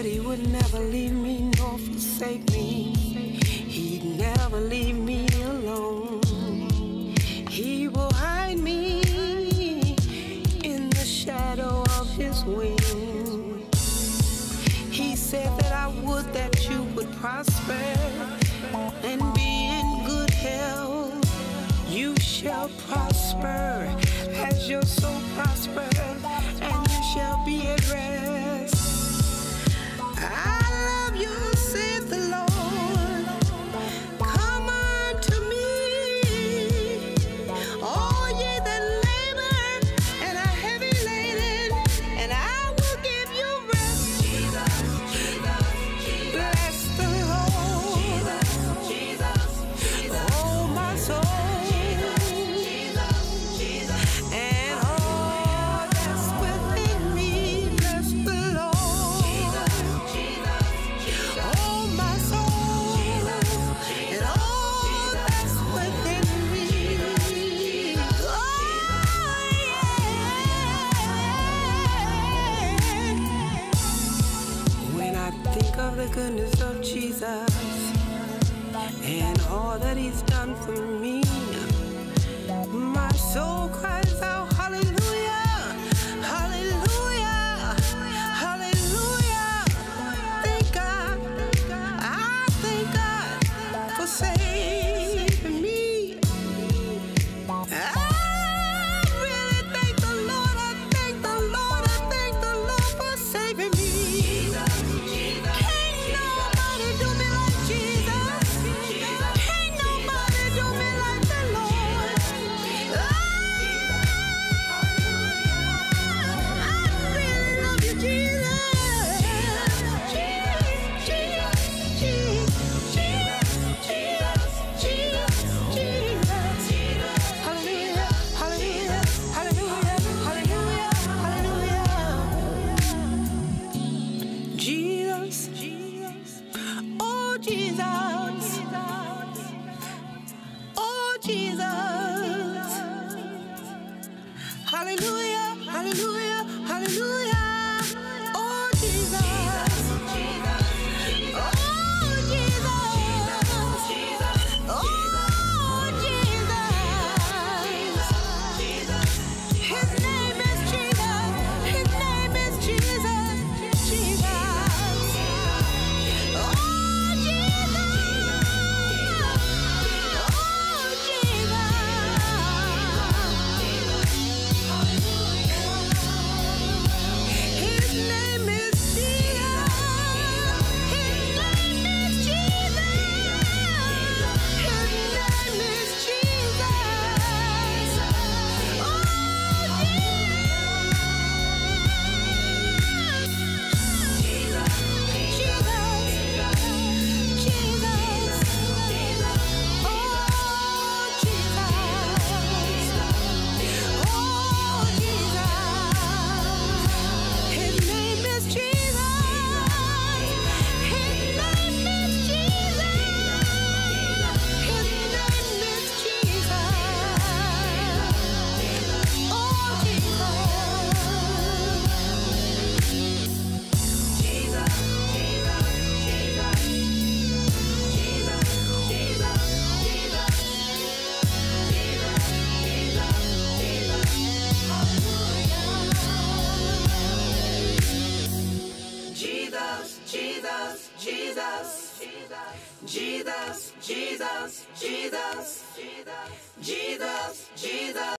He would never leave me nor forsake me. He'd never leave me alone. He will hide me in the shadow of his wing. He said that I would, that you would prosper and be in good health. You shall prosper as your soul prospers, and you shall be at rest. I love you, said the Lord. Come unto me, all ye that labor and are heavy laden, and I will give you rest. Jesus, Jesus, Jesus. Bless the Lord. Jesus, Jesus, Jesus. Oh, my soul. Think of the goodness of Jesus and all that he's done for me. My soul cries out, hallelujah, hallelujah, hallelujah. Thank God, I thank God for saving me. I really thank the Lord, I thank the Lord, I thank the Lord for saving me. Hallelujah, hallelujah, hallelujah. Oh, Jesus. Oh, Jesus. Oh, Jesus. His name is Jesus. His name is Jesus. Jesus. Oh, Jesus. Oh, Jesus. Jesus, Jesus, Jesus, Jesus, Jesus, Jesus.